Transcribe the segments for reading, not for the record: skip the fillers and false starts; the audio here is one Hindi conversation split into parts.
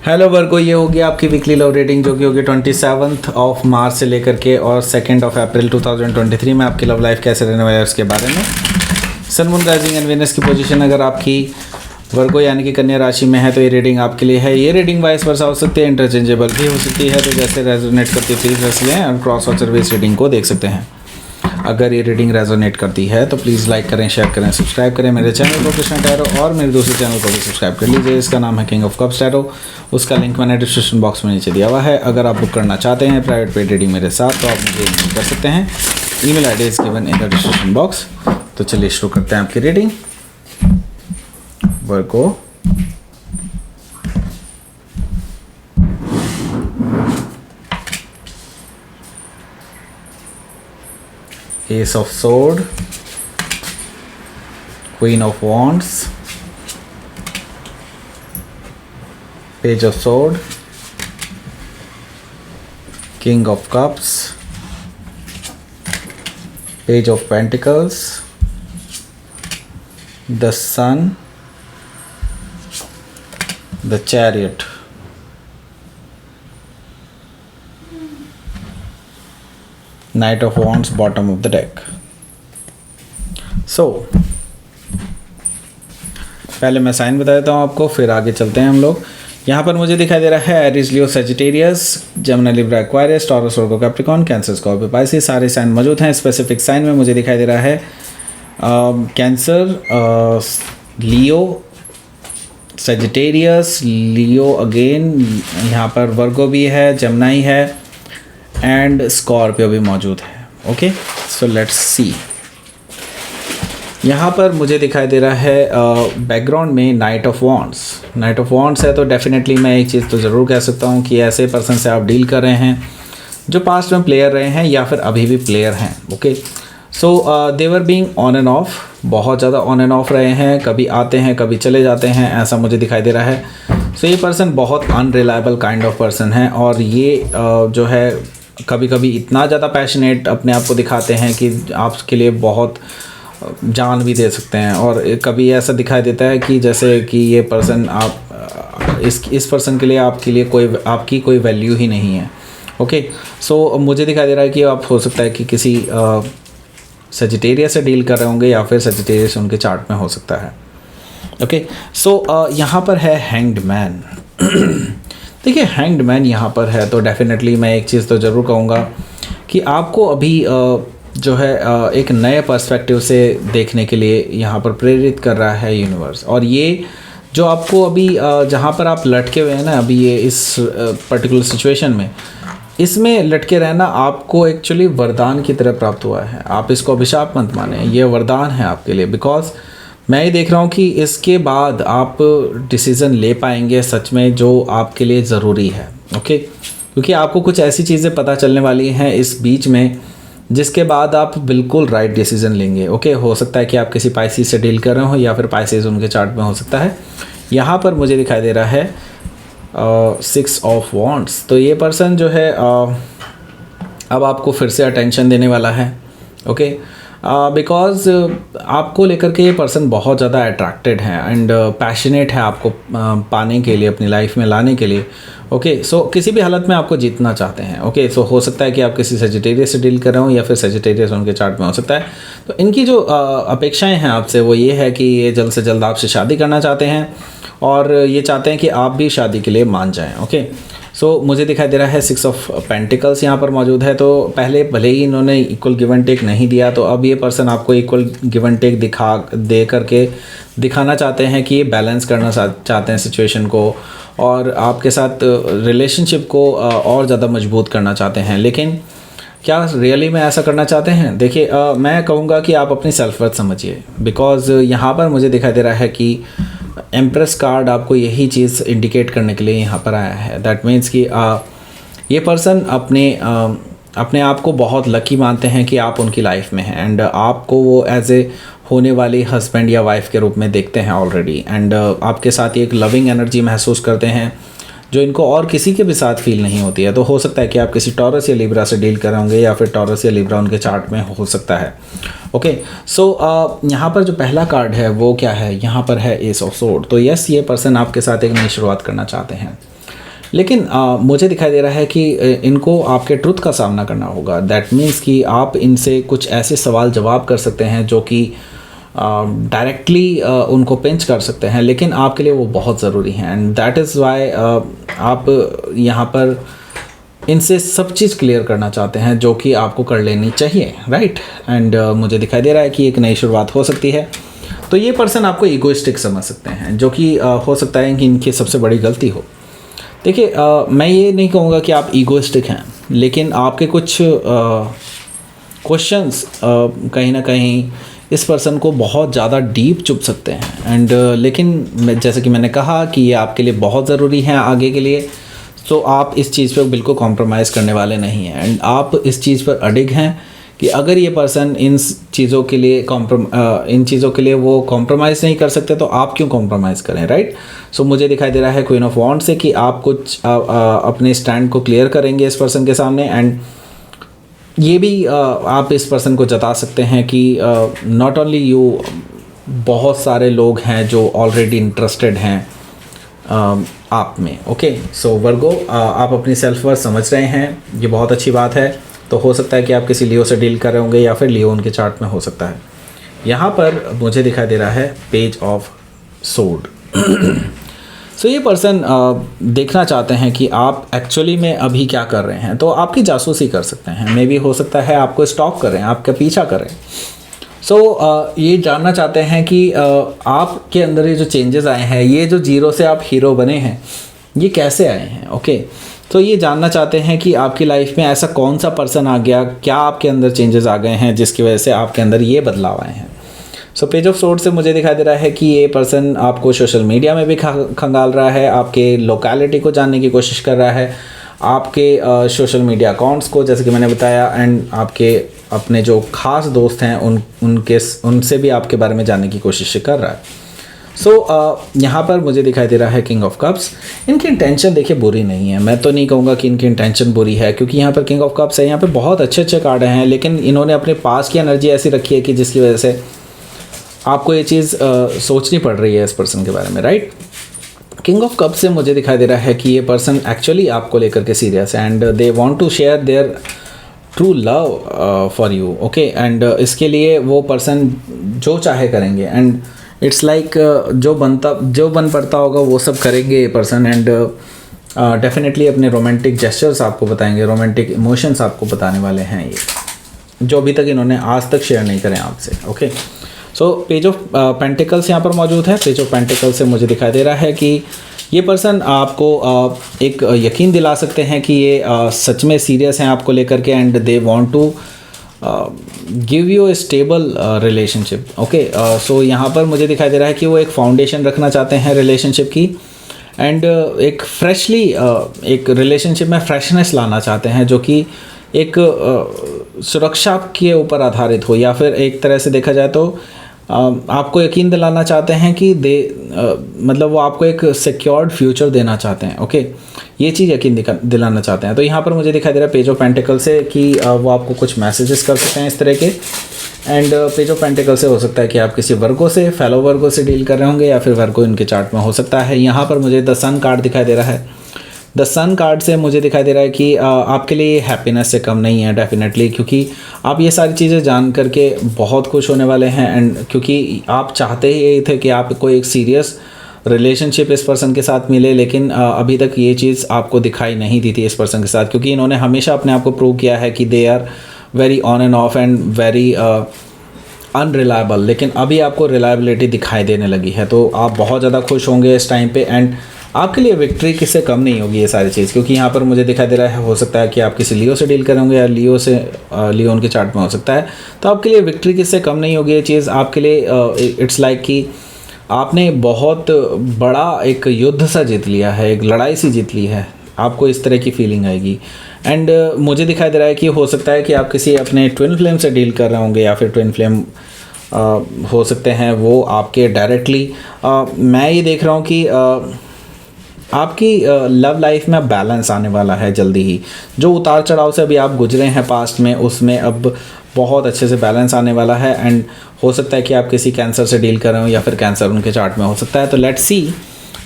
हेलो वर्गो, ये होगी आपकी वीकली लव रेटिंग जो कि होगी 27 ऑफ मार्च से लेकर के और 2 ऑफ अप्रैल 2023 में आपकी लव लाइफ कैसे रहने वाली है उसके बारे में। Sun moon rising and Venus की पोजीशन अगर आपकी वर्गो यानी कि कन्या राशि में है तो ये रेटिंग आपके लिए है। ये रेटिंग वाइस वर्सा हो सकती है, इंटरचेंजेबल भी हो सकती है, तो जैसे रेजोनेट करती है प्लीज़ रख लें और क्रॉस वॉचर भी इस रेटिंग को देख सकते हैं। अगर ये रीडिंग रेजोनेट करती है तो प्लीज़ लाइक करें, शेयर करें, सब्सक्राइब करें मेरे चैनल को कृष्णा टैरो और मेरे दूसरे चैनल को भी सब्सक्राइब कर लीजिए। इसका नाम है किंग ऑफ कप्स टैरो। उसका लिंक मैंने डिस्क्रिप्शन बॉक्स में नीचे दिया हुआ है। अगर आप बुक करना चाहते हैं प्राइवेट पेड रीडिंग मेरे साथ तो आप मुझे ईमेल कर सकते हैं। Email ID is given in the description box. तो चलिए शुरू करते हैं आपकी reading. Virgo, Ace of Sword, Queen of Wands, Page of Sword, King of Cups, Page of Pentacles, the Sun, the Chariot. Knight of Wands, bottom of the deck. So पहले मैं साइन बता देता हूँ आपको, फिर आगे चलते हैं हम लोग। यहाँ पर मुझे दिखाई दे रहा है Aries, Leo, Sagittarius, Gemini, Libra, Aquarius, Taurus, Virgo, Capricorn, Cancer, Scorpio, Pisces, सारे साइन मौजूद हैं। स्पेसिफिक साइन में मुझे दिखाई दे रहा है कैंसर, लियो, सजिटेरियस, लियो अगेन, यहाँ पर वर्गो भी है, जेमिनी है एंड स्कॉर्पियो भी मौजूद है। Okay, so let's see. यहाँ पर मुझे दिखाई दे रहा है बैकग्राउंड में night of wands. Night of wands है तो डेफिनेटली मैं एक चीज़ तो ज़रूर कह सकता हूँ कि ऐसे पर्सन से आप डील कर रहे हैं जो पास्ट में प्लेयर रहे हैं या फिर अभी भी प्लेयर हैं। Okay, so they're being on and off, बहुत ज़्यादा ऑन एंड ऑफ रहे हैं, कभी आते हैं कभी चले जाते हैं, ऐसा मुझे दिखाई दे रहा है। सो ये पर्सन बहुत अनरिलायबल काइंड ऑफ पर्सन है और ये जो है कभी कभी इतना ज़्यादा पैशनेट अपने आप को दिखाते हैं कि आपके लिए बहुत जान भी दे सकते हैं, और कभी ऐसा दिखाई देता है कि जैसे कि ये पर्सन आप इस पर्सन के लिए आपकी कोई वैल्यू ही नहीं है। ओके, सो मुझे दिखाई दे रहा है कि आप हो सकता है कि किसी सजिटेरियस से डील कर रहे होंगे या फिर सजिटेरियस उनके चार्ट में हो सकता है। ओके, सो यहाँ पर है हैंग्ड मैन। देखिए, हैंग्ड मैन यहाँ पर है तो डेफिनेटली मैं एक चीज़ तो ज़रूर कहूँगा कि आपको अभी जो है एक नए पर्सपेक्टिव से देखने के लिए यहाँ पर प्रेरित कर रहा है यूनिवर्स। और ये जो आपको अभी जहाँ पर आप लटके हुए हैं ना अभी ये इस पर्टिकुलर सिचुएशन में, इसमें लटके रहना आपको एक्चुअली वरदान की तरह प्राप्त हुआ है। आप इसको अभिशाप मत माने, ये वरदान है आपके लिए। बिकॉज मैं ये देख रहा हूँ कि इसके बाद आप डिसीज़न ले पाएंगे सच में जो आपके लिए ज़रूरी है। ओके, क्योंकि आपको कुछ ऐसी चीज़ें पता चलने वाली हैं इस बीच में जिसके बाद आप बिल्कुल राइट डिसीज़न लेंगे। ओके, हो सकता है कि आप किसी पाइसिस से डील कर रहे हो या फिर पाइसिस उनके चार्ट में हो सकता है। यहाँ पर मुझे दिखाई दे रहा है 6 ऑफ वॉन्ड्स। तो ये पर्सन जो है अब आपको फिर से अटेंशन देने वाला है। ओके, बिकॉज आपको लेकर के ये पर्सन बहुत ज़्यादा अट्रैक्टेड है एंड पैशनेट है आपको पाने के लिए, अपनी लाइफ में लाने के लिए। ओके, सो किसी भी हालत में आपको जीतना चाहते हैं। ओके, सो हो सकता है कि आप किसी सजिटेरियस से डील कर रहे हो या फिर सजिटेरियस उनके चार्ट में हो सकता है। तो इनकी जो अपेक्षाएं हैं आपसे वो ये है कि ये जल्द से जल्द आपसे शादी करना चाहते हैं और ये चाहते हैं कि आप भी शादी के लिए मान जाएँ। ओके, सो मुझे दिखाई दे रहा है 6 ऑफ पेंटिकल्स यहाँ पर मौजूद है। तो पहले भले ही इन्होंने इक्वल गिव एंड टेक नहीं दिया, तो अब ये पर्सन आपको इक्वल गिव एंड टेक दे करके दिखाना चाहते हैं कि ये बैलेंस करना चाहते हैं सिचुएशन को और आपके साथ रिलेशनशिप को और ज़्यादा मजबूत करना चाहते हैं। लेकिन क्या रियली में ऐसा करना चाहते हैं? देखिए, मैं कहूँगा कि आप अपनी सेल्फ वर्थ समझिए। बिकॉज यहाँ पर मुझे दिखाई दे रहा है कि एम्प्रेस कार्ड आपको यही चीज़ इंडिकेट करने के लिए यहाँ पर आया है। दैट मीन्स कि ये पर्सन अपने आप को बहुत लकी मानते हैं कि आप उनकी लाइफ में हैं एंड आपको वो एज ए होने वाली हस्बैंड या वाइफ के रूप में देखते हैं ऑलरेडी। एंड आपके साथ एक लविंग एनर्जी महसूस करते हैं जो इनको और किसी के भी साथ फील नहीं होती है। तो हो सकता है कि आप किसी टॉरस या लिब्रा से डील कर रहे होंगे या फिर टॉरस या लिब्रा उनके चार्ट में हो सकता है। ओके, सो यहाँ पर जो पहला कार्ड है वो क्या है? यहाँ पर है एस ऑफ सोर्ड। तो यस, ये पर्सन आपके साथ एक नई शुरुआत करना चाहते हैं। लेकिन मुझे दिखाई दे रहा है कि इनको आपके ट्रुथ का सामना करना होगा। दैट मीन्स कि आप इनसे कुछ ऐसे सवाल जवाब कर सकते हैं जो कि डायरेक्टली उनको पिंच कर सकते हैं, लेकिन आपके लिए वो बहुत ज़रूरी हैं। एंड दैट इज़ वाई आप यहाँ पर इनसे सब चीज़ क्लियर करना चाहते हैं जो कि आपको कर लेनी चाहिए, राइट। एंड मुझे दिखाई दे रहा है कि एक नई शुरुआत हो सकती है। तो ये पर्सन आपको ईगोइस्टिक समझ सकते हैं, जो कि हो सकता है कि इनकी सबसे बड़ी गलती हो। देखिए, मैं ये नहीं कहूँगा कि आप ईगोइस्टिक हैं, लेकिन आपके कुछ क्वेश्चंस कहीं ना कहीं इस पर्सन को बहुत ज़्यादा डीप चुभ सकते हैं। एंड लेकिन जैसे कि मैंने कहा कि ये आपके लिए बहुत ज़रूरी है आगे के लिए, तो आप इस चीज़ पे बिल्कुल कॉम्प्रोमाइज़ करने वाले नहीं हैं। एंड आप इस चीज़ पर अडिग हैं कि अगर ये पर्सन इन चीज़ों के लिए वो कॉम्प्रोमाइज़ नहीं कर सकते, तो आप क्यों कॉम्प्रोमाइज़ करें, राइट। सो मुझे दिखाई दे रहा है क्वीन ऑफ वॉन्ड्स से कि आप कुछ अपने स्टैंड को क्लियर करेंगे इस पर्सन के सामने। एंड ये भी आप इस पर्सन को जता सकते हैं कि नॉट ओनली यू, बहुत सारे लोग हैं जो ऑलरेडी इंटरेस्टेड हैं आप में। ओके, सो वर्गो, आप अपनी सेल्फ वर्थ समझ रहे हैं, ये बहुत अच्छी बात है। तो हो सकता है कि आप किसी लियो से डील कर रहे होंगे या फिर लियो उनके चार्ट में हो सकता है। यहाँ पर मुझे दिखाई दे रहा है पेज ऑफ सोर्ड। सो ये पर्सन देखना चाहते हैं कि आप एक्चुअली में अभी क्या कर रहे हैं, तो आपकी जासूसी कर सकते हैं। मे भी हो सकता है आपको स्टॉक करें, आपका पीछा करें। सो ये जानना चाहते हैं कि आपके अंदर ये जो चेंजेस आए हैं, ये जो जीरो से आप हीरो बने हैं, ये कैसे आए हैं। ओके, तो ये जानना चाहते हैं कि आपकी लाइफ में ऐसा कौन सा पर्सन आ गया, क्या आपके अंदर चेंजेस आ गए हैं जिसकी वजह से आपके अंदर ये बदलाव आए हैं। सो पेज ऑफ सोर्ड से मुझे दिखाई दे रहा है कि ये पर्सन आपको सोशल मीडिया में भी खंगाल रहा है, आपके लोकेलिटी को जानने की कोशिश कर रहा है, आपके सोशल मीडिया अकाउंट्स को, जैसे कि मैंने बताया, एंड आपके अपने जो खास दोस्त हैं उनसे भी आपके बारे में जानने की कोशिश कर रहा है। सो यहाँ पर मुझे दिखाई दे रहा है किंग ऑफ कप्स। इनकी इंटेंशन देखिए बुरी नहीं है, मैं तो नहीं कहूँगा कि इनकी इंटेंशन बुरी है, क्योंकि यहाँ पर किंग ऑफ कप्स है, यहाँ पर बहुत अच्छे अच्छे कार्ड हैं, लेकिन इन्होंने अपने पास की एनर्जी ऐसी रखी है कि जिसकी वजह से आपको ये चीज़ सोचनी पड़ रही है इस पर्सन के बारे में, राइट। किंग ऑफ कप्स से मुझे दिखाई दे रहा है कि ये पर्सन एक्चुअली आपको लेकर के सीरियस है, and they want to share their true love for you. Okay, and इसके लिए वो पर्सन जो चाहे करेंगे, एंड इट्स लाइक जो बन पड़ता होगा वो सब करेंगे ये पर्सन। एंड डेफिनेटली अपने रोमांटिक जेस्चर्स आपको बताएंगे, रोमांटिक इमोशंस आपको बताने वाले हैं ये, जो अभी तक इन्होंने आज तक शेयर नहीं करें आपसे। Okay, so page of pentacles यहाँ पर मौजूद है। पेज ऑफ पेंटिकल्स से मुझे दिखाई दे रहा है कि ये पर्सन आपको एक यकीन दिला सकते हैं कि ये सच में सीरियस हैं आपको लेकर के, and they want to give you a stable relationship. Okay, so यहाँ पर मुझे दिखाई दे रहा है कि वो एक फाउंडेशन रखना चाहते हैं रिलेशनशिप की, एंड एक फ्रेशली एक रिलेशनशिप में फ्रेशनेस लाना चाहते हैं, जो कि एक सुरक्षा के ऊपर आधारित हो, या फिर एक तरह से देखा जाए तो आपको यकीन दिलाना चाहते हैं कि मतलब वो आपको एक सिक्योर्ड फ्यूचर देना चाहते हैं। ओके, ये चीज़ यकीन दिलाना चाहते हैं। तो यहाँ पर मुझे दिखाई दे रहा है पेज ऑफ पेंटिकल से कि वो आपको कुछ मैसेजेस कर सकते हैं इस तरह के, एंड पेज ऑफ पेंटिकल से हो सकता है कि आप किसी वर्गो से, फेलो वर्गो से डील कर रहे होंगे, या फिर वर्गो इनके चार्ट में हो सकता है। यहाँ पर मुझे द सन कार्ड दिखाई दे रहा है। द सन कार्ड से मुझे दिखाई दे रहा है कि आपके लिए हैप्पीनेस से कम नहीं है डेफिनेटली, क्योंकि आप ये सारी चीज़ें जान करके बहुत खुश होने वाले हैं, एंड क्योंकि आप चाहते ही यही थे कि आपको एक सीरियस रिलेशनशिप इस पर्सन के साथ मिले, लेकिन अभी तक ये चीज़ आपको दिखाई नहीं दी थी इस पर्सन के साथ, क्योंकि इन्होंने हमेशा अपने आप को प्रूव किया है कि they are very on and off and very unreliable, लेकिन अभी आपको रिलायबिलिटी दिखाई देने लगी है। तो आप बहुत ज़्यादा खुश होंगे इस टाइम पे, एंड आपके लिए विक्ट्री किससे कम नहीं होगी ये सारी चीज़, क्योंकि यहाँ पर मुझे दिखाई दे रहा है हो सकता है कि आप किसी लियो से डील करेंगे, या लियो उनके चार्ट में हो सकता है। तो आपके लिए विक्ट्री किससे कम नहीं होगी ये चीज़ आपके लिए। इट्स लाइक कि आपने बहुत बड़ा एक युद्ध सा जीत लिया है, एक लड़ाई सी जीत ली है, आपको इस तरह की फीलिंग आएगी। एंड मुझे दिखाई दे रहा है कि हो सकता है कि आप किसी अपने ट्विन फ्लेम से डील कर रहे होंगे, या फिर ट्विन फ्लेम हो सकते हैं वो आपके डायरेक्टली। मैं ये देख रहा हूँ कि आपकी लव लाइफ में बैलेंस आने वाला है जल्दी ही। जो उतार चढ़ाव से अभी आप गुजरे हैं पास्ट में, उसमें अब बहुत अच्छे से बैलेंस आने वाला है, एंड हो सकता है कि आप किसी कैंसर से डील कर रहे हो, या फिर कैंसर उनके चार्ट में हो सकता है। तो लेट्स सी,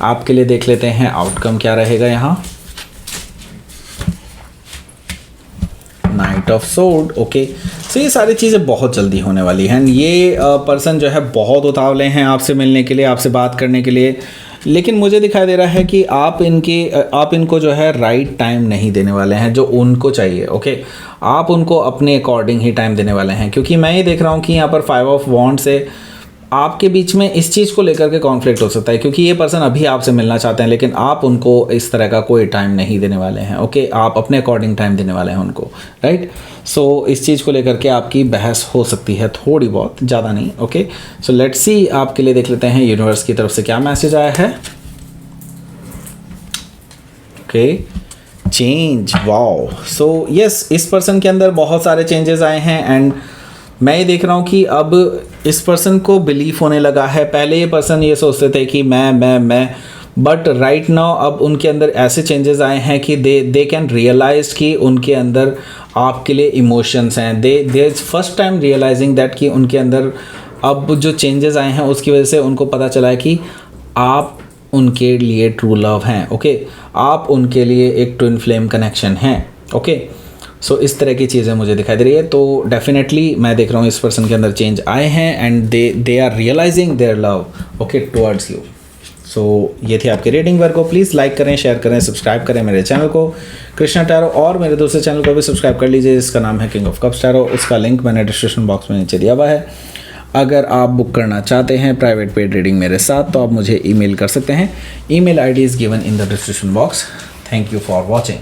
आपके लिए देख लेते हैं आउटकम क्या रहेगा यहाँ। Night of sword. ओके, सो ये सारी चीज़ें बहुत जल्दी होने वाली हैं। ये पर्सन जो है बहुत उतावले हैं आपसे मिलने के लिए, आपसे बात करने के लिए, लेकिन मुझे दिखाई दे रहा है कि आप इनको जो है राइट टाइम नहीं देने वाले हैं जो उनको चाहिए। ओके, आप उनको अपने अकॉर्डिंग ही टाइम देने वाले हैं, क्योंकि मैं ये देख रहा हूँ कि यहाँ पर 5 ऑफ वॉन्ड्स से आपके बीच में इस चीज़ को लेकर के कॉन्फ्लिक्ट हो सकता है, क्योंकि ये पर्सन अभी आपसे मिलना चाहते हैं लेकिन आप उनको इस तरह का कोई टाइम नहीं देने वाले हैं। ओके, आप अपने अकॉर्डिंग टाइम देने वाले हैं उनको, राइट। सो इस चीज़ को लेकर के आपकी बहस हो सकती है थोड़ी बहुत, ज़्यादा नहीं। ओके, सो लेट्स सी, आपके लिए देख लेते हैं यूनिवर्स की तरफ से क्या मैसेज आया है। Okay, change, wow. So yes, इस पर्सन के अंदर बहुत सारे चेंजेस आए हैं एंड मैं ये देख रहा हूँ कि अब इस पर्सन को बिलीफ होने लगा है। पहले ये पर्सन ये सोचते थे कि मैं, बट राइट नाउ अब उनके अंदर ऐसे चेंजेस आए हैं कि दे कैन रियलाइज कि उनके अंदर आपके लिए इमोशंस हैं। They is first time realizing that कि उनके अंदर अब जो चेंजेस आए हैं उसकी वजह से उनको पता चला है कि आप उनके लिए ट्रू लव हैं। ओके, आप उनके लिए एक ट्विन फ्लेम कनेक्शन हैं। ओके, सो इस तरह की चीज़ें मुझे दिखाई दे रही है। तो डेफिनेटली मैं देख रहा हूँ इस पर्सन के अंदर चेंज आए हैं and they are realizing their love, okay, towards you. So ये थी आपकी रेटिंग। वर्क को प्लीज़ लाइक करें, शेयर करें, सब्सक्राइब करें मेरे चैनल को कृष्णा टैरो, और मेरे दूसरे चैनल को भी सब्सक्राइब कर लीजिए जिसका नाम है किंग ऑफ कप्स टैरो। उसका लिंक मैंने डिस्क्रिप्शन बॉक्स में नीचे दिया हुआ है। अगर आप बुक करना चाहते हैं प्राइवेट पेड रीडिंग मेरे साथ तो आप मुझे ईमेल कर सकते हैं। Email ID is given in the description box. Thank you for watching.